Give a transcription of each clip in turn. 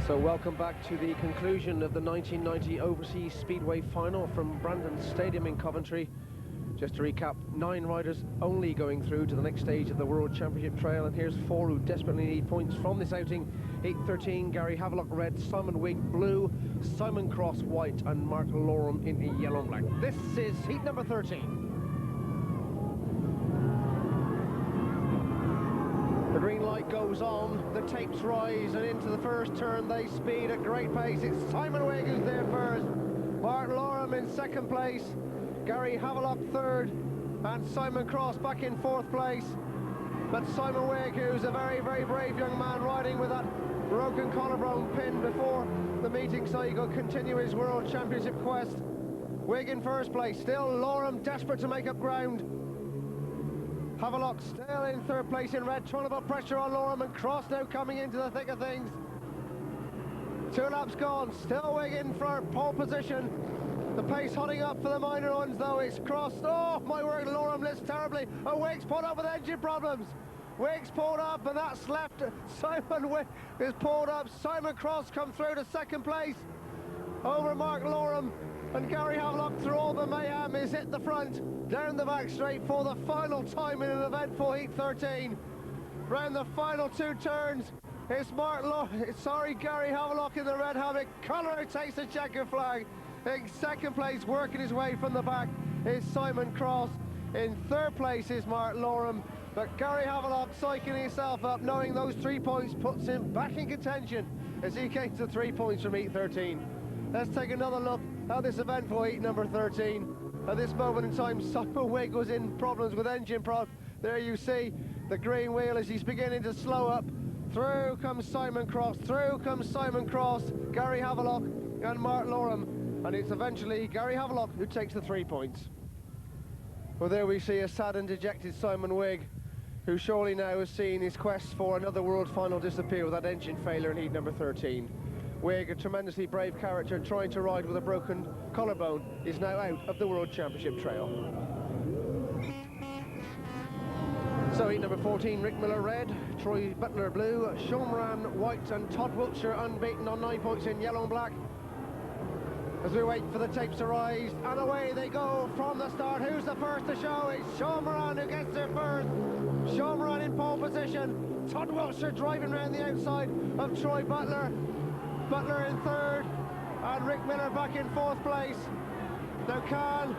So welcome back to the conclusion of the 1990 Overseas Speedway Final from Brandon Stadium in Coventry. Just to recap, 9 riders only going through to the next stage of the World Championship Trail, and here's 4 who desperately need points from this outing. Heat 13, Gary Havelock red, Simon Wigg blue, Simon Cross white, and Mark Loram in yellow and black. This is heat number 13. The green light goes on, the tapes rise, and into the first turn they speed at great pace. It's Simon Wigg who's there first, Mark Loram in second place, Gary Havelock third, and Simon Cross back in fourth place. But Simon Wigg, who's a very, very brave young man, riding with that broken collarbone pin before the meeting, so he could continue his World Championship quest. Wigg in first place, still Loram desperate to make up ground. Havelock still in third place in red, trying to put pressure on Loram, and Cross now coming into the thick of things. 2 laps gone, still Wigg in for pole position. The pace hotting up for the minor ones though. It's Cross, oh my word, Loram lifts terribly, and Wigg's pulled up with engine problems. Wigg's pulled up, and that's left Simon Wigg is pulled up. Simon Cross come through to second place over Mark Loram, and Gary Havelock, through all the mayhem, is hit the front, down the back straight for the final time in an eventful heat 13. Round the final 2 turns, it's Gary Havelock in the red hammock. Colour takes the checker flag. In second place, working his way from the back, is Simon Cross. In third place is Mark Loram. But Gary Havelock psyching himself up, knowing those 3 points puts him back in contention as he gains the 3 points from heat 13. Let's take another look at this event for heat number 13. At this moment in time, Simon Wigg was in problems with engine prop. There you see the green wheel as he's beginning to slow up. Through comes Simon Cross, Gary Havelock and Mark Loram. And it's eventually Gary Havelock who takes the 3 points. Well, there we see a sad and dejected Simon Wigg, who surely now has seen his quest for another world final disappear with that engine failure in heat number 13. Wigg, a tremendously brave character trying to ride with a broken collarbone, is now out of the World Championship Trail. So heat number 14, Rick Miller red, Troy Butler blue, Sean Moran white, and Todd Wiltshire unbeaten on 9 points in yellow and black. As we wait for the tapes to rise, and away they go from the start. Who's the first to show? It's Sean Moran who gets there first. Sean Moran in pole position. Todd Wiltshire driving around the outside of Troy Butler. Butler in third, and Rick Miller back in fourth place. Now can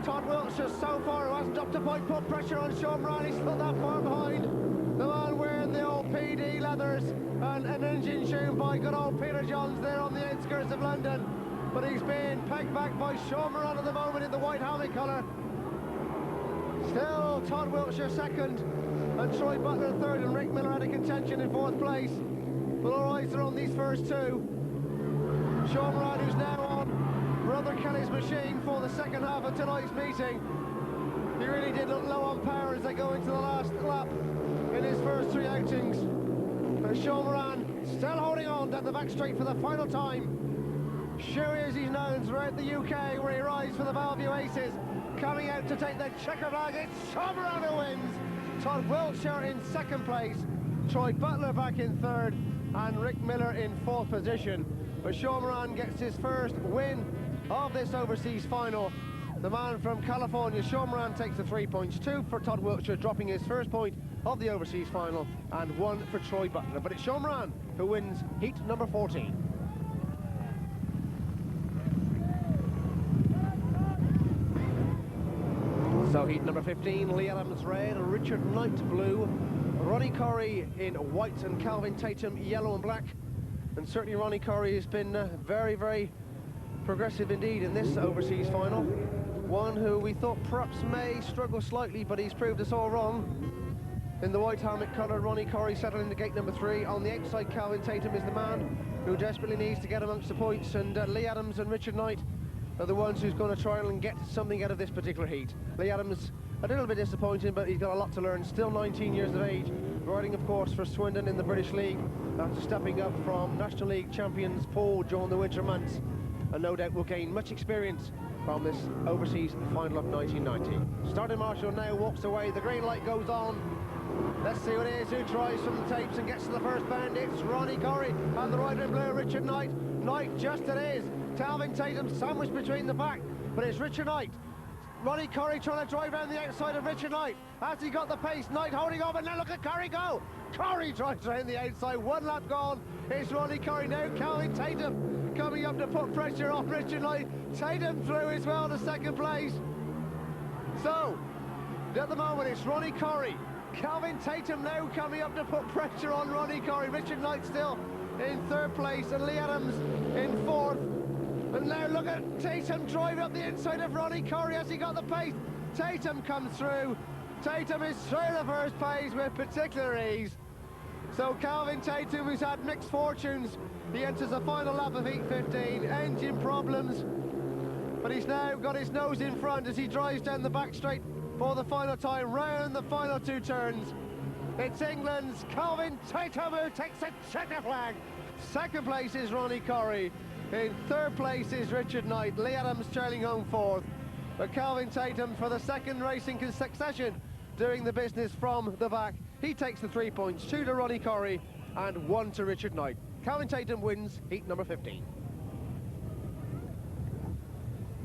Todd Wiltshire, so far who hasn't dropped a point, put pressure on Sean Moran? He's not that far behind. The man wearing the old PD leathers and an engine tuned by good old Peter Johns there on the outskirts of London. But he's being pegged back by Sean Moran at the moment in the white helmet colour. Still Todd Wiltshire second, and Troy Butler third, and Rick Miller out of contention in fourth place. But all eyes are on these first 2. Sean Moran, who's now on Brother Kelly's machine for the second half of tonight's meeting. He really did look low on power as they go into the last lap in his first 3 outings. But Sean Moran still holding on down the back straight for the final time. Sure as he's known throughout the UK, where he rides for the Bellevue Aces, coming out to take the checker flag. It's Sean Moran who wins. Todd Wiltshire in second place, Troy Butler back in third, and Rick Miller in fourth position. But Sean Moran gets his first win of this overseas final. The man from California, Sean Moran, takes the 3 points. 2 for Todd Wiltshire, dropping his first point of the overseas final, and 1 for Troy Butler. But it's Sean Moran who wins heat number 14. So heat number 15, Lee Adams red, Richard Knight blue, Ronnie Corrie in white, and Calvin Tatum yellow and black. And certainly Ronnie Corrie has been very, very progressive indeed in this overseas final. One who we thought perhaps may struggle slightly, but he's proved us all wrong. In the white helmet colour, Ronnie Corrie settled into gate number 3. On the outside, Calvin Tatum is the man who desperately needs to get amongst the points, and Lee Adams and Richard Knight are the ones who's going to try and get something out of this particular heat. Lee Adams, a little bit disappointing, but he's got a lot to learn. Still 19 years of age, riding of course for Swindon in the British League, after stepping up from National League champions Paul during the winter months, and no doubt will gain much experience from this overseas final of 1990. Starting marshal now walks away, the green light goes on, Let's see what it is, who tries from the tapes and gets to the first bend. It's Ronnie Corrie and the rider in blue, Richard Knight. Knight, just it is. Calvin Tatum sandwiched between the back, but it's Richard Knight. Ronnie Corrie trying to drive around the outside of Richard Knight. Has he got the pace? Knight holding off, and now look at Corrie go! Corrie drives around the outside, 1 lap gone. It's Ronnie Corrie now, Calvin Tatum coming up to put pressure on Richard Knight. Tatum through as well to second place. So, at the moment it's Ronnie Corrie. Calvin Tatum now coming up to put pressure on Ronnie Corrie. Richard Knight still in third place and Lee Adams in fourth. And now look at Tatum driving up the inside of Ronnie Corrie. Has he got the pace? Tatum comes through. Tatum is through the first place with particular ease. So Calvin Tatum, who's had mixed fortunes, he enters the final lap of heat 15. Engine problems, but he's now got his nose in front as he drives down the back straight for the final time, round the final 2 turns. It's England's Calvin Tatum who takes the checker flag. Second place is Ronnie Corrie. In third place is Richard Knight. Lee Adams trailing home fourth. But Calvin Tatum, for the second racing succession, doing the business from the back. He takes the 3 points, 2 to Ronnie Corrie and 1 to Richard Knight. Calvin Tatum wins heat number 15.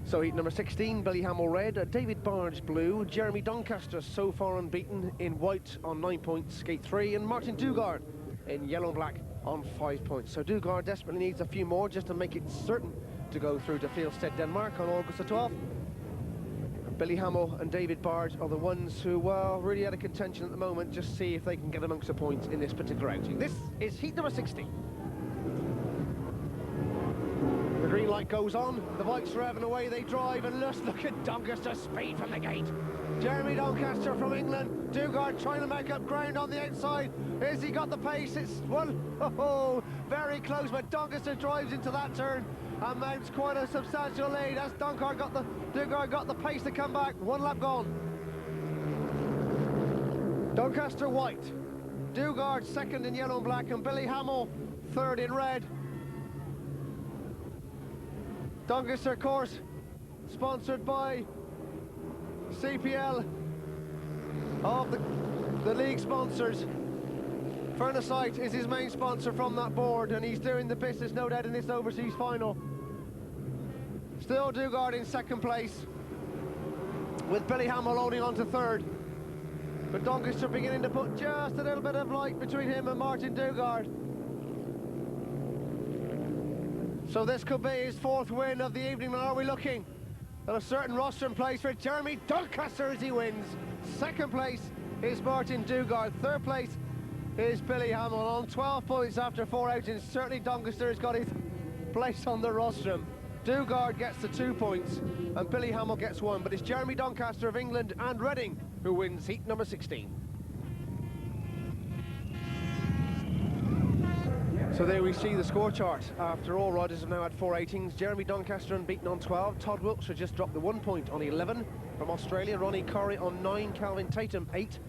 So heat number 16, Billy Hamill red, David Barge blue, Jeremy Doncaster so far unbeaten in white on 9 points, gate 3, and Martin Dugard in yellow and black on 5 points. So Dugard desperately needs a few more just to make it certain to go through to Fieldstead, Denmark on August the 12th. Billy Hamill and David Barge are the ones who, well, really out of contention at the moment. Just see if they can get amongst the points in this particular outing. This is heat number 16. The green light goes on, the bikes revving away, they drive, and just look at Doncaster's speed from the gate. Jeremy Doncaster from England, Dugard trying to make up ground on the outside. Has he got the pace? It's one, oh, very close, but Doncaster drives into that turn and mounts quite a substantial lead. As Dugard got the pace to come back. 1 lap gone. Doncaster white, Dugard second in yellow and black, and Billy Hamill third in red. Doncaster course sponsored by CPL of the league sponsors. Furnacite is his main sponsor from that board, and he's doing the business, no doubt, in this overseas final. Still Dugard in second place, with Billy Hamill holding on to third. But Doncaster beginning to put just a little bit of light between him and Martin Dugard. So this could be his 4th win of the evening, and are we looking at a certain rostrum place for Jeremy Doncaster as he wins? Second place is Martin Dugard, third place is Billy Hamill on 12 points after 4 outings. Certainly Doncaster has got his place on the rostrum. Dugard gets the 2 points and Billy Hamill gets 1, but it's Jeremy Doncaster of England and Reading who wins heat number 16. So there we see the score chart. After all, riders have now had 4 ratings. Jeremy Doncaster unbeaten on 12. Todd Wilkes just dropped the 1 point on 11. From Australia, Ronnie Corrie on 9. Calvin Tatum 8.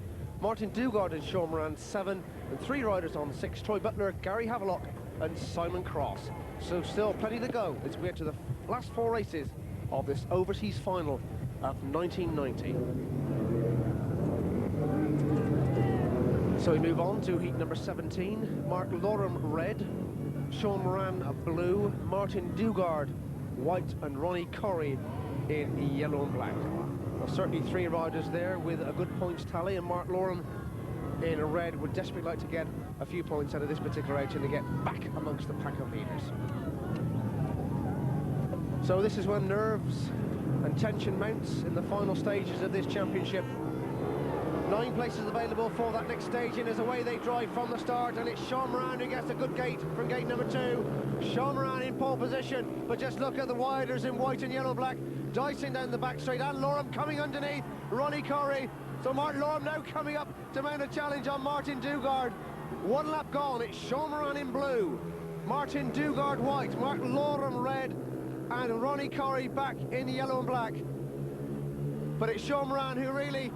Martin Dugard and Sean Moran 7. And 3 riders on 6. Troy Butler, Gary Havelock and Simon Cross. So still plenty to go as we get to the last 4 races of this overseas final of 1990. So we move on to heat number 17. Mark Loram red, Sean Moran blue, Martin Dugard white, and Ronnie Corrie in yellow and black. Well, certainly 3 riders there with a good points tally, and Mark Loram in red would desperately like to get a few points out of this particular outing to get back amongst the pack of leaders. So this is when nerves and tension mounts in the final stages of this championship. 9 places available for that next stage, and as away they drive from the start, and it's Sean Moran who gets a good gate from gate number 2. Sean Moran in pole position, but just look at the widers in white and yellow black dicing down the back straight, and Loram coming underneath Ronnie Corrie. So Martin Loram now coming up to mount a challenge on Martin Dugard. 1 lap gone. It's Sean Moran in blue, Martin Dugard white, Martin Loram red, and Ronnie Corrie back in yellow and black. But it's Sean Moran who really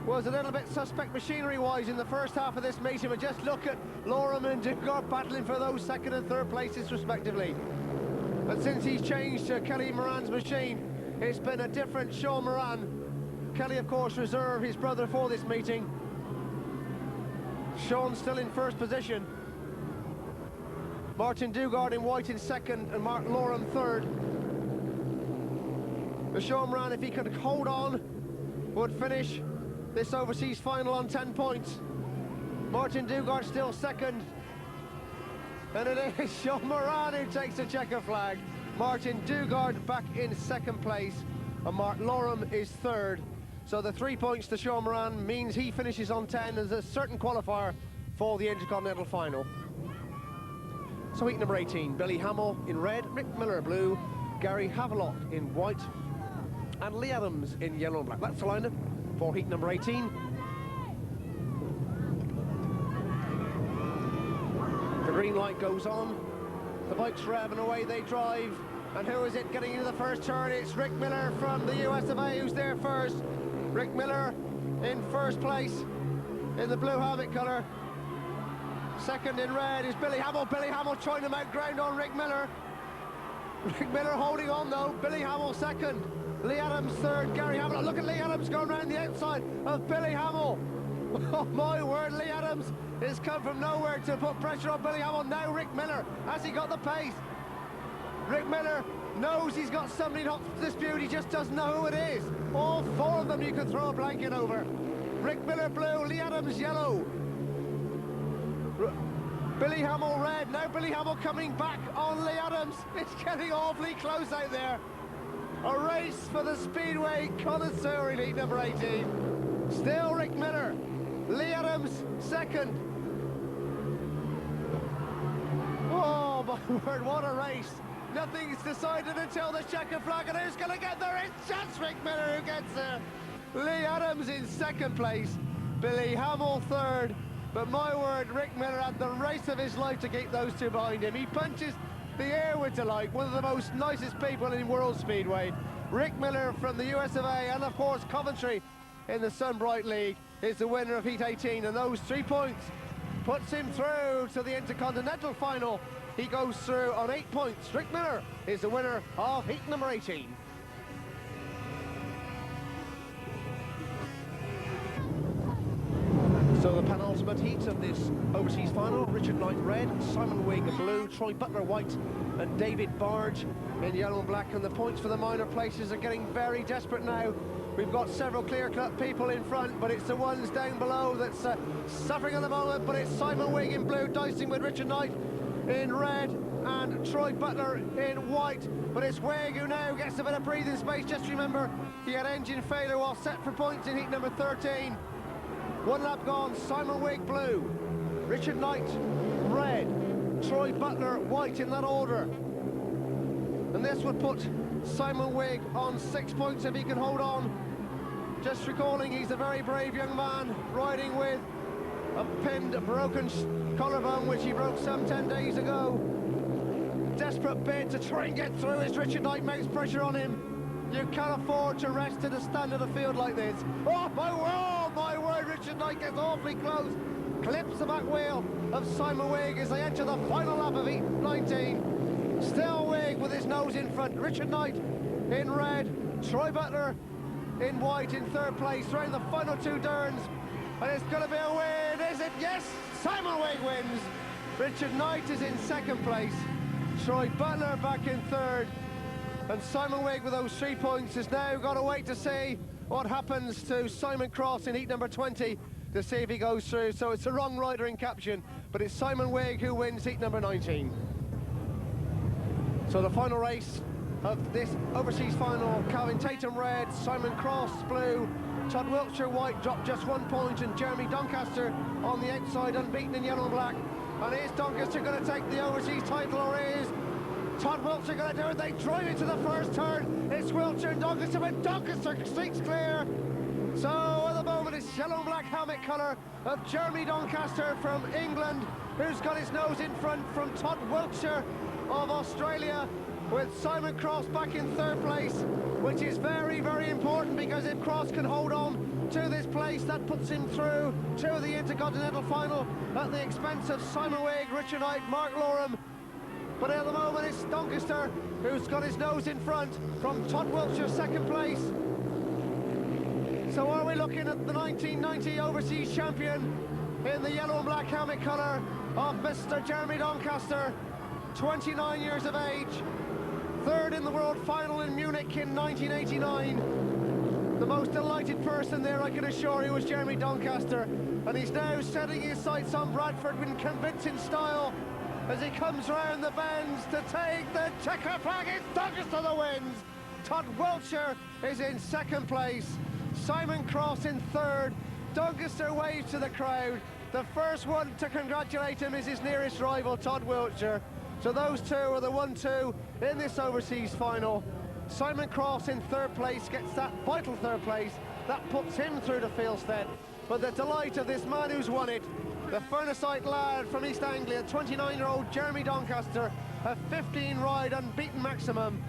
was a little bit suspect machinery-wise in the first half of this meeting, but just look at Loram and Dugard battling for those 2nd and 3rd places respectively. But since he's changed to Kelly Moran's machine, it's been a different Sean Moran. Kelly, of course, reserved his brother for this meeting. Sean still in first position. Martin Dugard in white in second, and Mark Loram third. The Sean Moran, if he could hold on, would finish this overseas final on 10 points. Martin Dugard still second. And it is Sean Moran who takes the checker flag. Martin Dugard back in second place, and Mark Loram is third. So the 3 points to Sean Moran means he finishes on 10 as a certain qualifier for the Intercontinental Final. So heat number 18, Billy Hamill in red, Rick Miller blue, Gary Havelock in white, and Lee Adams in yellow and black. That's the lineup for heat number 18. The green light goes on, the bikes rev and away they drive. And who is it getting into the first turn? It's Rick Miller from the US of A who's there first. Rick Miller in first place in the blue helmet colour. Second in red is Billy Hamill. Billy Hamill trying to make ground on Rick Miller. Rick Miller holding on though. Billy Hamill second. Lee Adams third. Gary Havelock. Look at Lee Adams going round the outside of Billy Hamill. Oh my word, Lee Adams has come from nowhere to put pressure on Billy Hamill. Now Rick Miller, has he got the pace? Rick Miller knows he's got somebody not to dispute, he just doesn't know who it is. All four of them you can throw a blanket over. Rick Miller blue, Lee Adams yellow. Billy Hamill red, now Billy Hamill coming back on Lee Adams. It's getting awfully close out there. A race for the Speedway connoisseur in heat number 18. Still Rick Miller, Lee Adams second. Oh my word, what a race. Nothing's decided until the checker flag, and who's going to get there? It's just Rick Miller who gets there. Lee Adams in second place, Billy Hamill third. But my word, Rick Miller had the race of his life to keep those two behind him. He punches the air with delight, one of the most nicest people in World Speedway. Rick Miller from the US of A, and of course Coventry in the Sunbright League, is the winner of heat 18, and those 3 points puts him through to the Intercontinental Final. He goes through on 8 points. Rick Miller is the winner of heat number 18. So the penultimate heat of this overseas final, Richard Knight red, Simon Wigg blue, Troy Butler white, and David Barge in yellow and black. And the points for the minor places are getting very desperate now. We've got several clear-cut people in front, but it's the ones down below that's suffering at the moment. But it's Simon Wigg in blue, dicing with Richard Knight in red, and Troy Butler in white. But it's Wigg who now gets a bit of breathing space. Just remember, he had engine failure while set for points in heat number 13. 1 lap gone, Simon Wigg blue, Richard Knight red, Troy Butler white in that order. And this would put Simon Wigg on 6 points if he can hold on. Just recalling, he's a very brave young man, riding with a pinned, broken collarbone, which he broke some 10 days ago. Desperate bid to try and get through as Richard Knight makes pressure on him. You can't afford to rest at a standard of field like this. Oh my word, Richard Knight gets awfully close. Clips the back wheel of Simon Wigg as they enter the final lap of heat 19. Still Wigg with his nose in front. Richard Knight in red, Troy Butler in white in third place, throwing the final 2 turns. And it's going to be a win, is it? Yes, Simon Wigg wins. Richard Knight is in second place. Troy Butler back in third. And Simon Wigg with those 3 points has now got to wait to see what happens to Simon Cross in heat number 20 to see if he goes through. So it's the wrong rider in caption, but it's Simon Wigg who wins heat number 19. So the final race of this overseas final, Calvin Tatum red, Simon Cross blue, Todd Wiltshire white dropped just 1 point, and Jeremy Doncaster on the outside unbeaten in yellow and black. And is Doncaster going to take the overseas title, or is Todd Wiltshire going to do it? They drive into the first turn. It's Wiltshire and Doncaster, but Doncaster streaks clear. So at the moment it's yellow and black helmet colour of Jeremy Doncaster from England, who's got his nose in front from Todd Wiltshire of Australia, with Simon Cross back in third place, which is very, very important, because if Cross can hold on to this place, that puts him through to the Intercontinental Final at the expense of Simon Wigg, Richard Knight, Mark Loram. But at the moment it's Doncaster who's got his nose in front from Todd Wiltshire, second place. So are we looking at the 1990 overseas champion in the yellow and black helmet colour of Mr. Jeremy Doncaster, 29 years of age, third in the World Final in Munich in 1989. The most delighted person there, I can assure you, was Jeremy Doncaster, and he's now setting his sights on Bradford in convincing style as he comes round the bends to take the checker flag. It's Doncaster that wins. Todd Wiltshire is in second place, Simon Cross in third. Doncaster waves to the crowd. The first one to congratulate him is his nearest rival, Todd Wiltshire. So those two are the 1-2 in this overseas final. Simon Cross in third place gets that vital third place. That puts him through to Fieldstead. But the delight of this man who's won it, the Furnacite lad from East Anglia, 29-year-old Jeremy Doncaster, a 15-ride unbeaten maximum.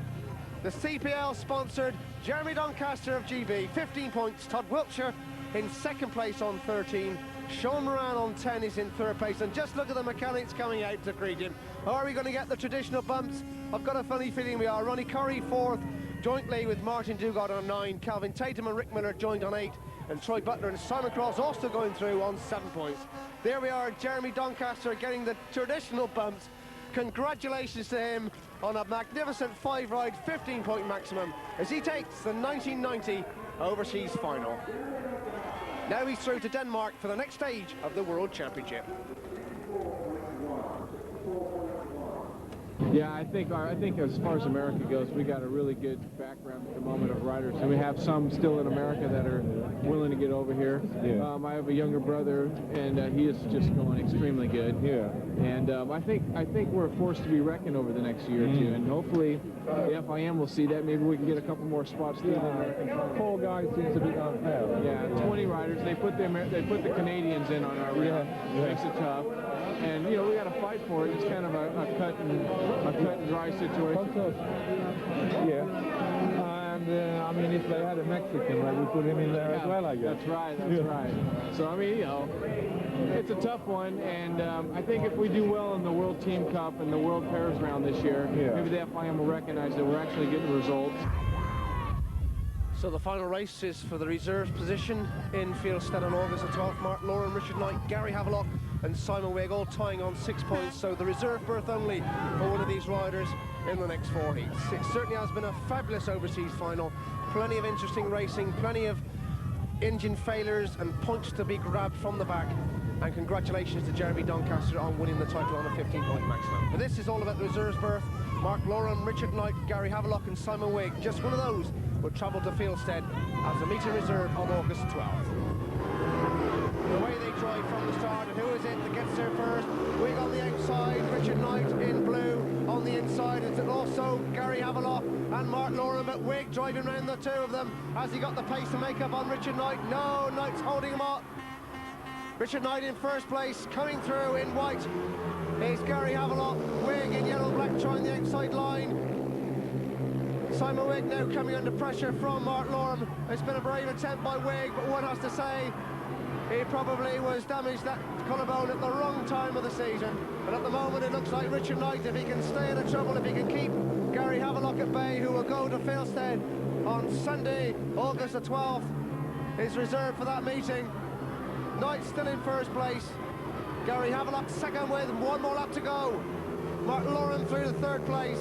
The CPL-sponsored Jeremy Doncaster of GB, 15 points. Todd Wiltshire in second place on 13. Sean Moran on 10 is in third place. And just look at the mechanics coming out to greet him. Are we going to get the traditional bumps? I've got a funny feeling we are. Ronnie Curry fourth, jointly with Martin Dugard on 9. Calvin Tatum and Rick Miller joined on 8. And Troy Butler and Simon Cross also going through on 7 points. There we are, Jeremy Doncaster getting the traditional bumps. Congratulations to him on a magnificent 5-ride, 15-point maximum as he takes the 1990 Overseas Final. Now he's through to Denmark for the next stage of the World Championship. Yeah, I think as far as America goes, we got a really good background at the moment of riders, and we have some still in America that are willing to get over here. Yeah. I have a younger brother, and he is just going extremely good. Yeah. And I think we're a force to be reckoned over the next year or two, and hopefully the FIM will see that. Maybe we can get a couple more spots through the American Final. 4 guys seems to be unfair. Yeah, 20 riders. They put the Canadians in on our rim. Yeah. Makes it tough. And you know, we got to fight for it. It's kind of a cut and dry situation. Yeah. And I mean, if they had a Mexican, like we put him in there as well, I guess. That's right. That's right. So I mean, you know, it's a tough one, and I think if we do well in the World Team Cup and the World Pairs Round this year, maybe the FIM will recognize that we're actually getting results. So the final race is for the reserves position in Fieldstead on August the 12th. Mark Lauren, Richard Knight, Gary Havelock and Simon Wigg all tying on 6 points. So the reserve berth only for one of these riders in the next 4 heats. It certainly has been a fabulous overseas final. Plenty of interesting racing, plenty of engine failures and points to be grabbed from the back. And congratulations to Jeremy Doncaster on winning the title on a 15-point maximum. But this is all about the reserves berth. Mark Lauren, Richard Knight, Gary Havelock and Simon Wigg. Just one of those will travel to Fieldstead as a meeting reserve on August 12th. The way they drive from the start, and who is it that gets there first? Wigg on the outside, Richard Knight in blue on the inside. It's also Gary Havelock and Mark Lauren, but Wigg driving around the two of them. Has he got the pace to make up on Richard Knight? No, Knight's holding him up. Richard Knight in first place, coming through in white is Gary Havelock. Wigg in yellow-black trying the outside line. Simon Wigg now coming under pressure from Mark Lauren. It's been a brave attempt by Wigg, but one has to say he probably was damaged that collarbone at the wrong time of the season. But at the moment it looks like Richard Knight, if he can stay out of trouble, if he can keep Gary Havelock at bay, who will go to Fieldstead on Sunday, August the 12th, is reserved for that meeting. Knight still in first place. Gary Havelock second with one more lap to go. Mark Lauren through to third place.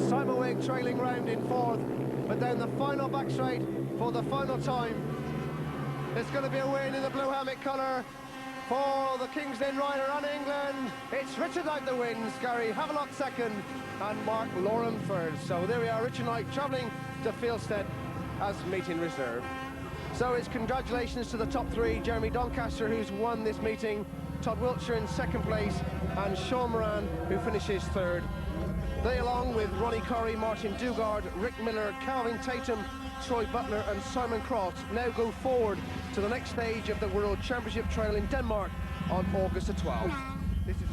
Simon Wigg trailing round in fourth. But down the final back straight for the final time, it's going to be a win in the blue helmet colour for the King's Lynn rider on England. It's Richard Knight that wins, Gary Havelock second, and Mark Lauren third. So there we are, Richard Knight travelling to Fieldstead as meeting reserve. So it's congratulations to the top 3, Jeremy Doncaster, who's won this meeting, Todd Wiltshire in second place, and Sean Moran, who finishes third. They, along with Ronnie Curry, Martin Dugard, Rick Miller, Calvin Tatum, Troy Butler and Simon Cross, now go forward to the next stage of the World Championship Trail in Denmark on August the 12th. This is